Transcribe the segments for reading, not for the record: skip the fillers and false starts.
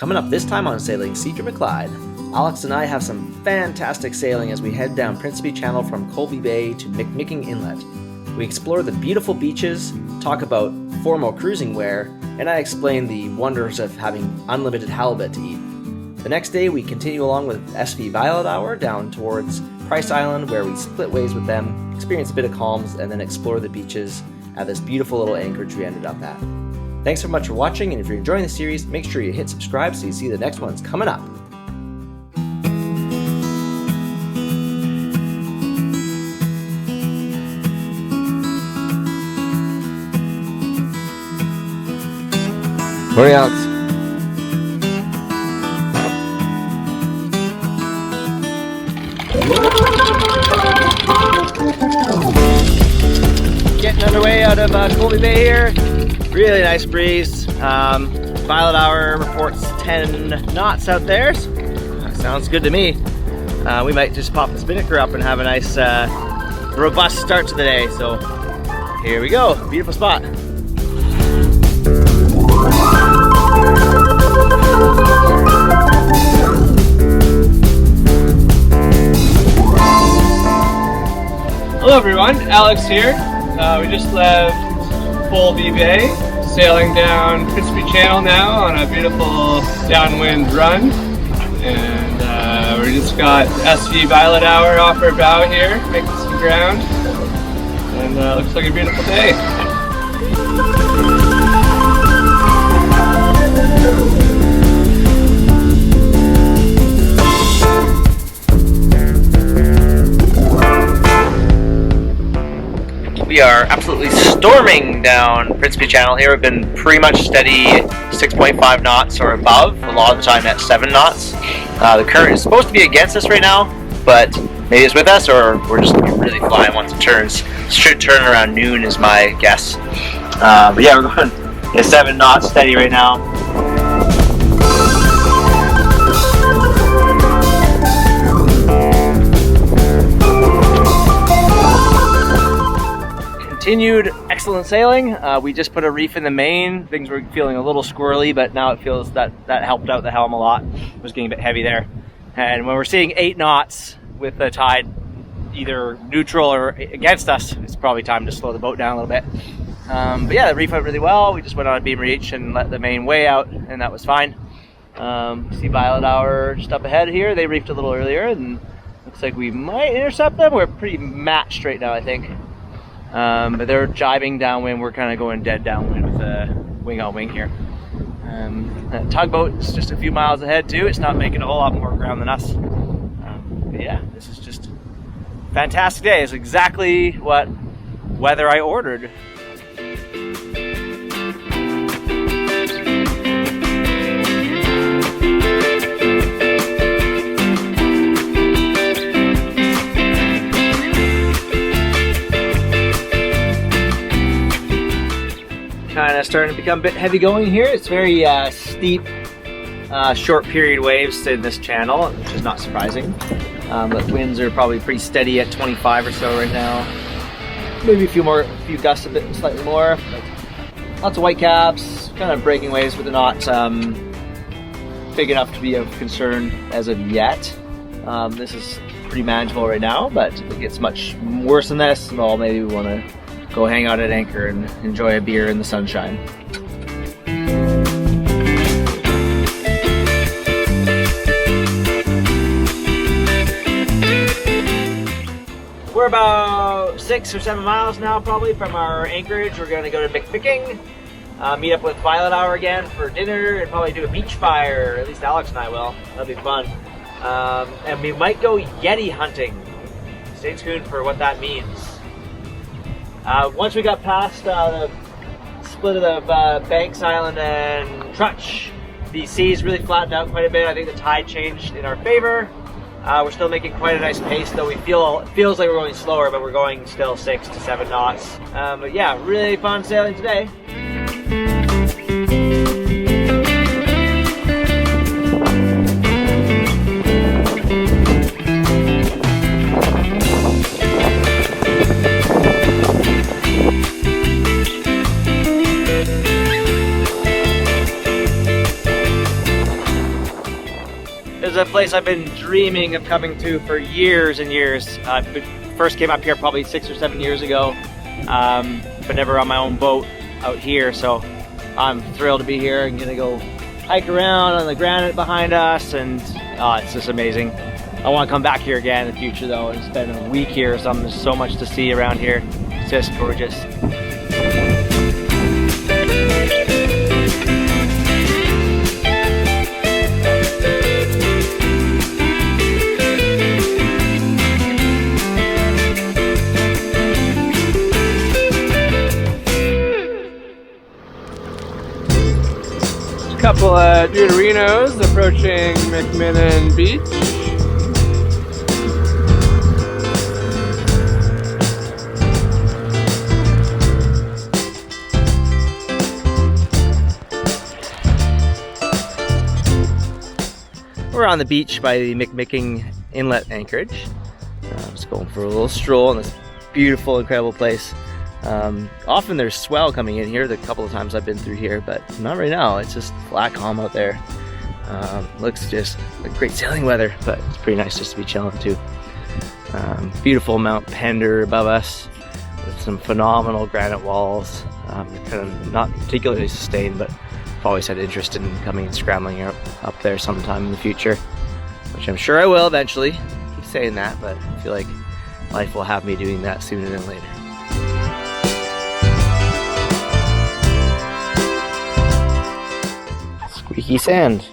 Coming up this time on Sailing Cedar Clyde, Alex and I have some fantastic sailing as we head down Principe Channel from Colby Bay to McMicking Inlet. We explore the beautiful beaches, talk about formal cruising wear, and I explain the wonders of having unlimited halibut to eat. The next day we continue along with SV Violet Hour down towards Price Island, where we split ways with them, experience a bit of calms, and then explore the beaches at this beautiful little anchorage we ended up at. Thanks so much for watching, and if you're enjoying the series, make sure you hit subscribe so you see the next ones coming up. Morning, Alex. Getting underway out of Colby Bay here. Really nice breeze. Violet Hour reports 10 knots out there. So sounds good to me. We might just pop the Spinnaker up and have a nice robust start to the day. So here we go. Beautiful spot. Hello everyone, Alex here. We just left Colby Bay, sailing down Principe Channel now on a beautiful downwind run. And we just got SV Violet Hour off our bow here, making some ground. And looks like a beautiful day. We are absolutely storming down Principe Channel here. We've been pretty much steady 6.5 knots or above, a lot of the time at 7 knots. The current is supposed to be against us right now, but maybe it's with us or we're just really flying once it turns. Should turn around noon is my guess. But yeah, we're going 7 knots steady right now. Continued excellent sailing. We just put a reef in the main. Things were feeling a little squirrely, but now it feels that helped out the helm a lot. It was getting a bit heavy there. And when we're seeing 8 knots with the tide either neutral or against us, it's probably time to slow the boat down a little bit. But yeah, the reef went really well. We just went on a beam reach and let the main way out, and that was fine. See Violet Hour just up ahead here. They reefed a little earlier, and looks like we might intercept them. We're pretty matched right now, I think. But they're jibing downwind. We're kind of going dead downwind with wing on wing here. That tugboat's just a few miles ahead too. It's not making a whole lot more ground than us. But yeah, this is just a fantastic day. It's exactly what weather I ordered. Kind of starting to become a bit heavy going here. It's very steep, short period waves in this channel, which is not surprising. But winds are probably pretty steady at 25 or so right now. Maybe a few gusts a bit, slightly more. But lots of white caps, kind of breaking waves, but they're not big enough to be of concern as of yet. This is pretty manageable right now, but if it gets much worse than this, well, maybe we want to go hang out at anchor and enjoy a beer in the sunshine. We're about 6 or 7 miles now probably from our anchorage. We're going to go to McMicking, meet up with Violet Hour again for dinner, and probably do a beach fire. At least Alex and I will. That'll be fun. And we might go Yeti hunting. Stay tuned for what that means. Once we got past the split of Banks Island and Trutch, the seas really flattened out quite a bit. I think the tide changed in our favor. We're still making quite a nice pace, though it feels like we're going slower, but we're going still 6 to 7 knots. But yeah, really fun sailing today. is a place I've been dreaming of coming to for years and years. First came up here probably 6 or 7 years ago, but never on my own boat out here, so I'm thrilled to be here and gonna go hike around on the granite behind us, and it's just amazing. I want to come back here again in the future though and spend a week here. There's so much to see around here. It's just gorgeous. A couple of Deuterinos approaching McMicking Beach. We're on the beach by the McMicking Inlet, Anchorage. Just going for a little stroll in this beautiful, incredible place. Often there's swell coming in here, the couple of times I've been through here, but not right now. It's just flat calm out there. Looks just like great sailing weather, but it's pretty nice just to be chilling too. Beautiful Mount Pender above us with some phenomenal granite walls. Kind of not particularly sustained, but I've always had interest in coming and scrambling up there sometime in the future, which I'm sure I will eventually. I keep saying that, but I feel like life will have me doing that sooner than later. Squeaky sand.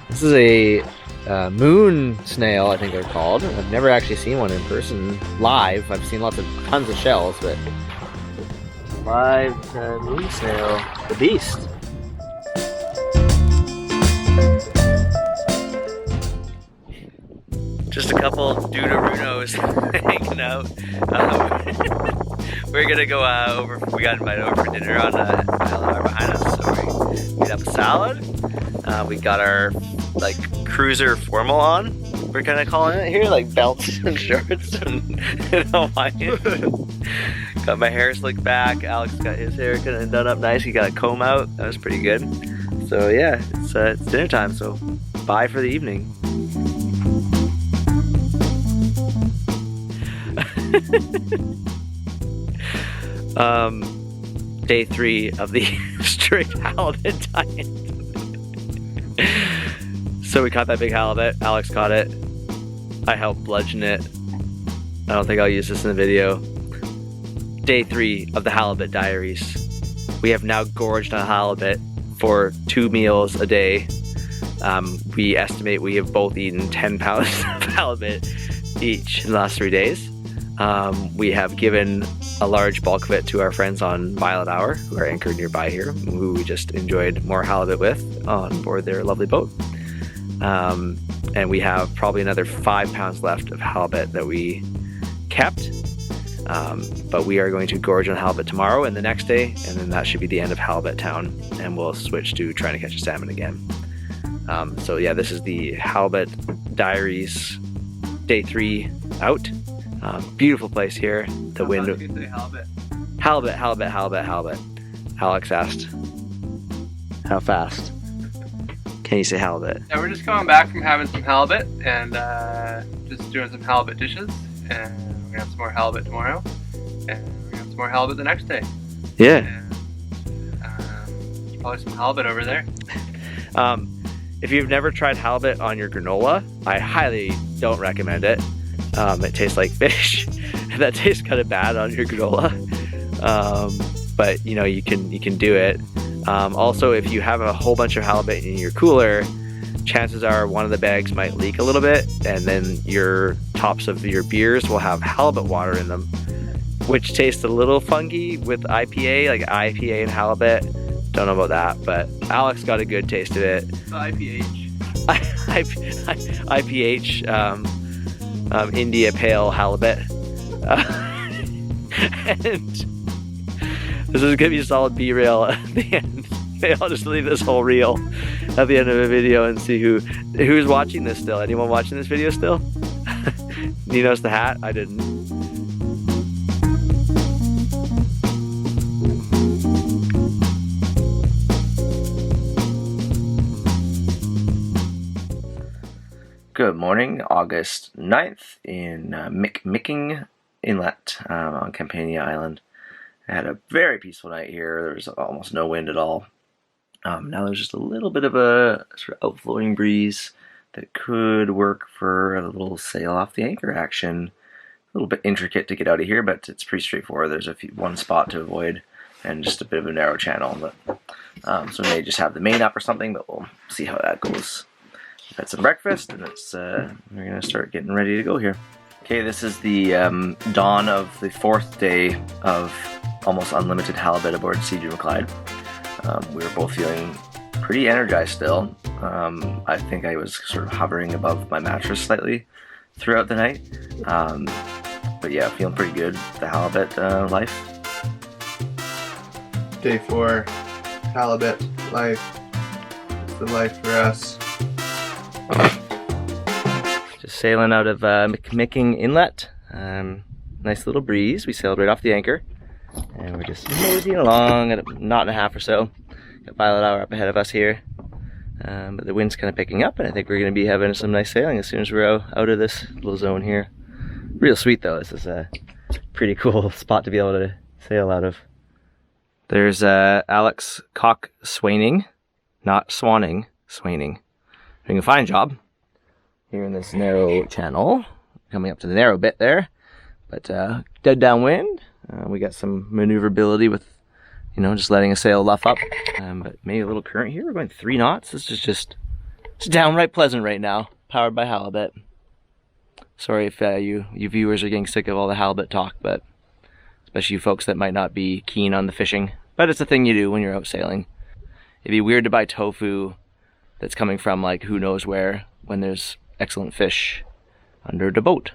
This is a moon snail, I think they're called. I've never actually seen one in person live. I've seen tons of shells, but live moon snail, the beast. Just a couple of Deuterinos hanging out. We're gonna go over. We got invited over for dinner on the island behind us, so we made up a salad. We got our cruiser formal on. We're kind of calling it here, like belts and shorts and Hawaiian. Got my hair slicked back. Alex got his hair kind of done up nice. He got a comb out. That was pretty good. So yeah, it's dinner time. So bye for the evening. Day 3 of the strict halibut diet. So we caught that big halibut. Alex caught it. I helped bludgeon it. I don't think I'll use this in the video. Day 3 of the halibut diaries. We have now gorged on halibut for 2 meals a day. We estimate we have both eaten 10 pounds of halibut each in the last 3 days. We have given a large bulk of it to our friends on Violet Hour, who are anchored nearby here, who we just enjoyed more halibut with on board their lovely boat. And we have probably another 5 pounds left of halibut that we kept. But we are going to gorge on halibut tomorrow and the next day, and then that should be the end of halibut town, and we'll switch to trying to catch a salmon again. So yeah, this is the halibut diaries, day 3 out. Beautiful place here. The wind. Halibut. Alex asked, how fast can you say halibut? Yeah, we're just coming back from having some halibut and just doing some halibut dishes, and we're gonna have some more halibut tomorrow, and we're gonna have some more halibut the next day. Yeah. And, there's probably some halibut over there. If you've never tried halibut on your granola, I highly don't recommend it. It tastes like fish. That tastes kind of bad on your granola. But you know, you can do it. Also, if you have a whole bunch of halibut in your cooler, chances are one of the bags might leak a little bit, and then your tops of your beers will have halibut water in them, which tastes a little funky with IPA, like IPA and halibut. Don't know about that, but Alex got a good taste of it. It's IPH. IPH. India Pale Halibut. And this is gonna be a solid B-reel at the end. I'll just leave this whole reel at the end of the video and see who's watching this still. Anyone watching this video still? You notice the hat? I didn't. Good morning, August 9th in McMicking Inlet on Campaina Island. I had a very peaceful night here. There was almost no wind at all. Now there's just a little bit of a sort of outflowing breeze that could work for a little sail off the anchor action. A little bit intricate to get out of here, but it's pretty straightforward. There's one spot to avoid and just a bit of a narrow channel. But so we may just have the main up or something, but we'll see how that goes. We've had some breakfast, and we're gonna start getting ready to go here. Okay, this is the dawn of the 4th day of almost unlimited halibut aboard Cedar Clyde. We were both feeling pretty energized still. I think I was sort of hovering above my mattress slightly throughout the night. But yeah, feeling pretty good. The halibut life. Day 4, halibut life. It's the life for us. Just sailing out of McMicking Inlet. Nice little breeze. We sailed right off the anchor. And we're just moseying along at a knot and a half or so. Got Violet Hour up ahead of us here. But the wind's kind of picking up, and I think we're going to be having some nice sailing as soon as we're out of this little zone here. Real sweet though. This is a pretty cool spot to be able to sail out of. There's Alex cock swaining, not swanning, swaining. Doing a fine job here in this narrow channel. Coming up to the narrow bit there, but dead downwind. We got some maneuverability with, just letting a sail luff up. But maybe a little current here. We're going 3 knots. This is it's downright pleasant right now. Powered by halibut. Sorry if you viewers are getting sick of all the halibut talk, but especially you folks that might not be keen on the fishing. But it's a thing you do when you're out sailing. It'd be weird to buy tofu that's coming from like who knows where when there's excellent fish under the boat.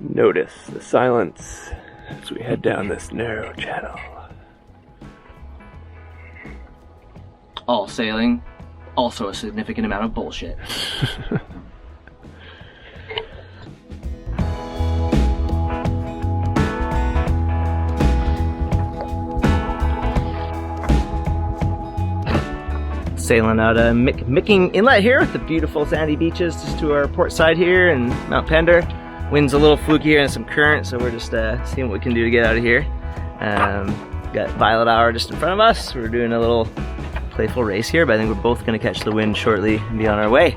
Notice the silence as we head down this narrow channel. All sailing, also a significant amount of bullshit. Sailing out of McMicking Inlet here with the beautiful sandy beaches just to our port side here and Mount Pender. Wind's a little fluky here and some current, so we're just seeing what we can do to get out of here. Got Violet Hour just in front of us. We're doing a little playful race here, but I think we're both going to catch the wind shortly and be on our way.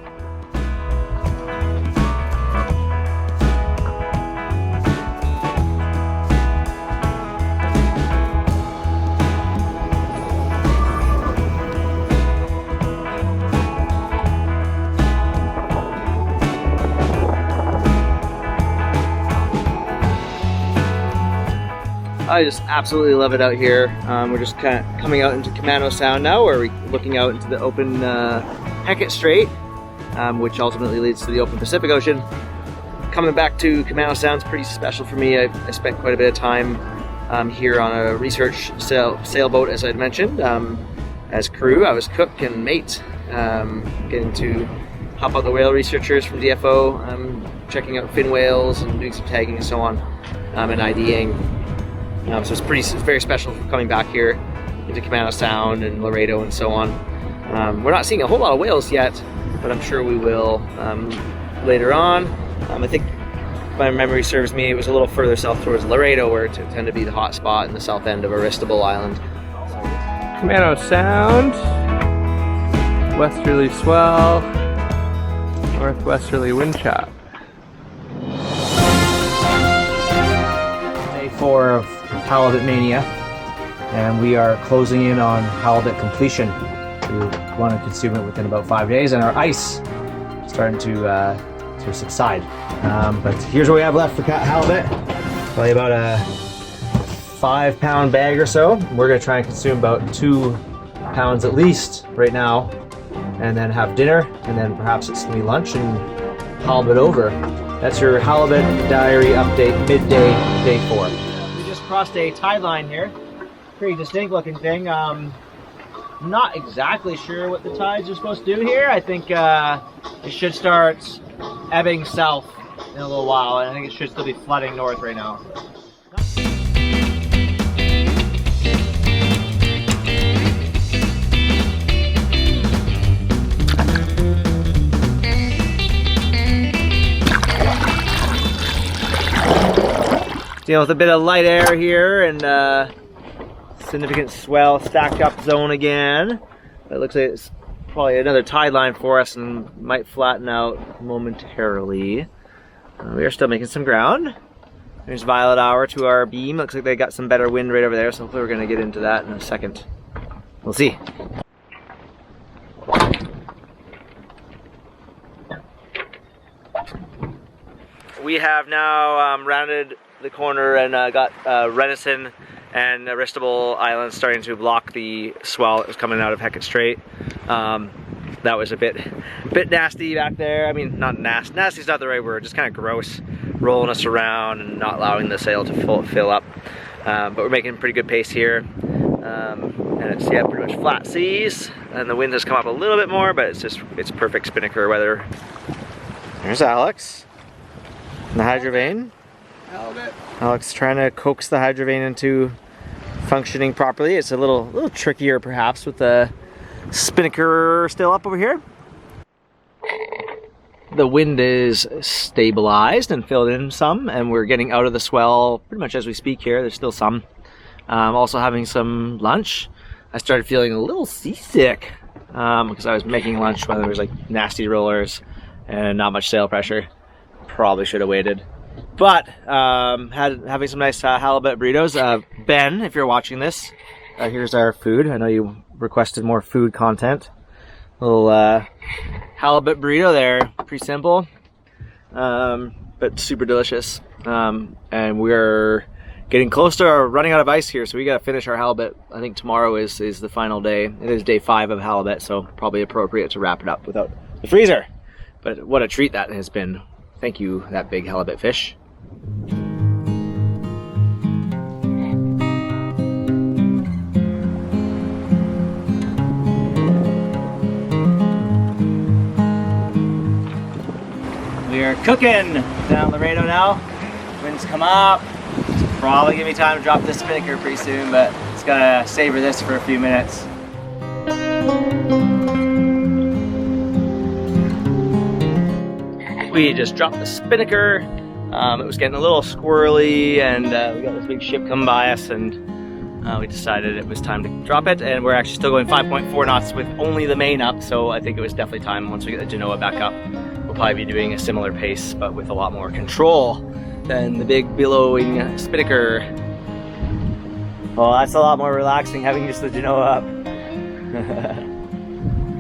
I just absolutely love it out here. We're just kind of coming out into Camano Sound now, where we're looking out into the open Hecate Strait, which ultimately leads to the open Pacific Ocean. Coming back to Camano Sound's pretty special for me. I spent quite a bit of time here on a research sailboat, as I'd mentioned. As crew, I was cook and mate, getting to help out the whale researchers from DFO, checking out fin whales and doing some tagging and so on, and IDing. So it's very special coming back here into Camano Sound and Laredo and so on. We're not seeing a whole lot of whales yet, but I'm sure we will later on. I think if my memory serves me, it was a little further south towards Laredo, where it tend to be the hot spot in the south end of Aristobal Island. Camano Sound, westerly swell, northwesterly wind chop. Day 4 of halibut mania, and we are closing in on halibut completion. We want to consume it within about 5 days, and our ice is starting to subside. But here's what we have left for halibut. Probably about a 5-pound bag or so. We're going to try and consume about 2 pounds at least right now, and then have dinner, and then perhaps it's going to be lunch and halibut over. That's your halibut diary update, midday, day 4. We just crossed a tide line here. Pretty distinct looking thing. Not exactly sure what the tides are supposed to do here. I think it should start ebbing south in a little while, and I think it should still be flooding north right now. Dealing with a bit of light air here and significant swell stacked up zone again. It looks like it's probably another tide line for us and might flatten out momentarily. We are still making some ground. There's Violet Hour to our beam. Looks like they got some better wind right over there, so hopefully we're going to get into that in a second. We'll see. We have now rounded the corner and got Renison and Aristobal Islands starting to block the swell that was coming out of Hecate Strait. That was a bit nasty back there. I mean, not nasty. Nasty's not the right word. Just kind of gross, rolling us around and not allowing the sail to fill up. But we're making pretty good pace here. And it's pretty much flat seas, and the wind has come up a little bit more, but it's perfect Spinnaker weather. There's Alex. And the hydrovane. Alex trying to coax the hydrovane into functioning properly. It's a little trickier perhaps with the Spinnaker still up over here. The wind is stabilized and filled in some, and we're getting out of the swell pretty much as we speak here. There's still some. Also having some lunch. I started feeling a little seasick because I was making lunch when there was like nasty rollers and not much sail pressure. Probably should have waited. But having some nice halibut burritos. Ben, if you're watching this, here's our food. I know you requested more food content. Little halibut burrito there. Pretty simple, but super delicious. And we're getting close to running out of ice here, so we got to finish our halibut. I think tomorrow is the final day. It is day 5 of halibut, so probably appropriate to wrap it up without the freezer. But what a treat that has been. Thank you, that big halibut fish. We are cooking down Laredo now. Winds come up. It's probably gonna be time to drop this Spinnaker pretty soon, but it's gotta savor this for a few minutes. We just dropped the Spinnaker. It was getting a little squirrely, and we got this big ship coming by us, and we decided it was time to drop it. And we're actually still going 5.4 knots with only the main up, so I think it was definitely time. Once we get the Genoa back up, we'll probably be doing a similar pace, but with a lot more control than the big billowing Spinnaker. Well, that's a lot more relaxing having just the Genoa up.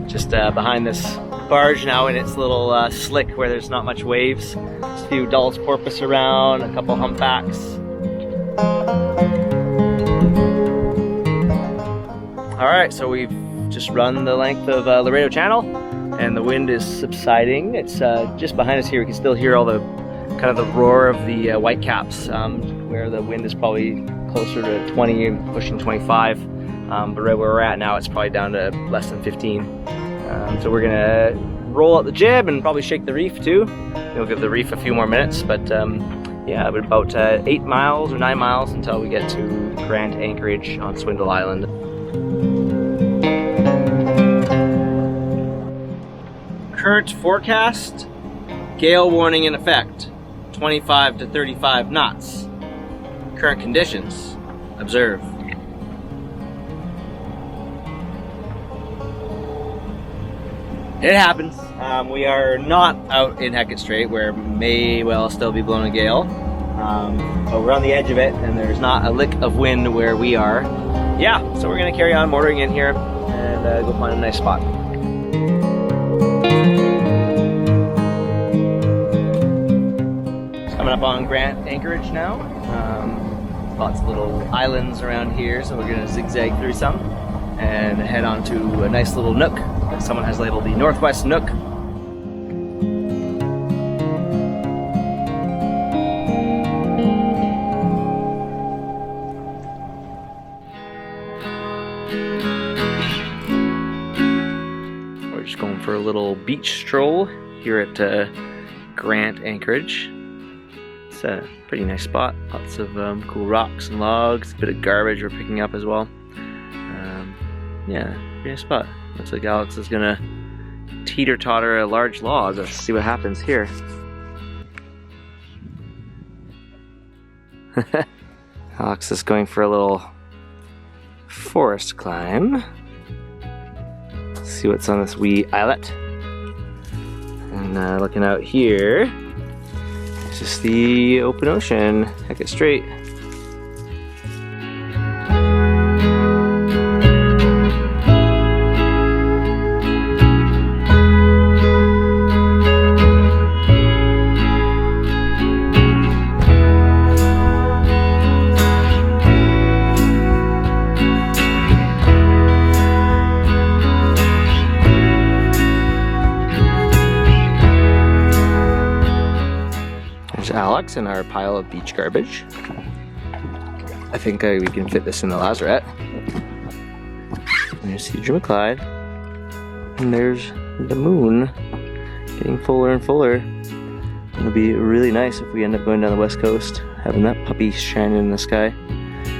Just behind this barge now in its little slick where there's not much waves. Just a few Dulles porpoise around, a couple humpbacks. Alright, so we've just run the length of Laredo Channel, and the wind is subsiding. It's just behind us here. We can still hear all the kind of the roar of the whitecaps, where the wind is probably closer to 20, pushing 25. But right where we're at now, it's probably down to less than 15. So we're gonna roll out the jib and probably shake the reef too. We'll give the reef a few more minutes, but yeah, about 8 miles or 9 miles until we get to Grand Anchorage on Swindle Island. Current forecast, gale warning in effect, 25 to 35 knots. Current conditions, observe. It happens. We are not out in Hecate Strait, where may well still be blowing a gale. But we're on the edge of it, and there's not a lick of wind where we are. Yeah, so we're gonna carry on motoring in here and go find a nice spot. Coming up on Grand Anchorage now. Lots of little islands around here, so we're gonna zigzag through some and head on to a nice little nook that someone has labeled the Northwest Nook. for a little beach stroll here at Grant Anchorage. It's a pretty nice spot. Lots of cool rocks and logs, a bit of garbage we're picking up as well. Yeah, pretty nice spot. Looks like Alex is gonna teeter-totter a large log. Let's see what happens here. Alex is going for a little forest climb. Let's see what's on this wee islet. And looking out here, it's just the open ocean, Hecate Strait. Alex and our pile of beach garbage. I think we can fit this in the lazarette. There's Cedar Clyde. And there's the moon getting fuller and fuller. It'll be really nice if we end up going down the west coast, having that puppy shining in the sky.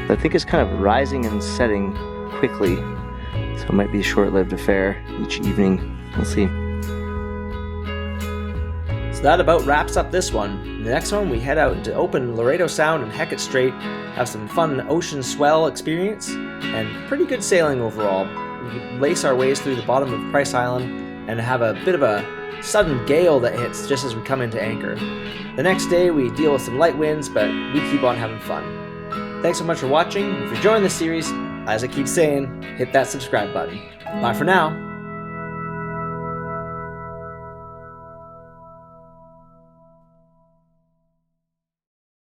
But I think it's kind of rising and setting quickly, so it might be a short-lived affair each evening. We'll see. So that about wraps up this one. In the next one, we head out into open Laredo Sound and Hecate Strait, have some fun ocean swell experience, and pretty good sailing overall. We lace our ways through the bottom of Price Island and have a bit of a sudden gale that hits just as we come into anchor. The next day, we deal with some light winds, but we keep on having fun. Thanks so much for watching. If you're enjoying this series, as I keep saying, hit that subscribe button. Bye for now.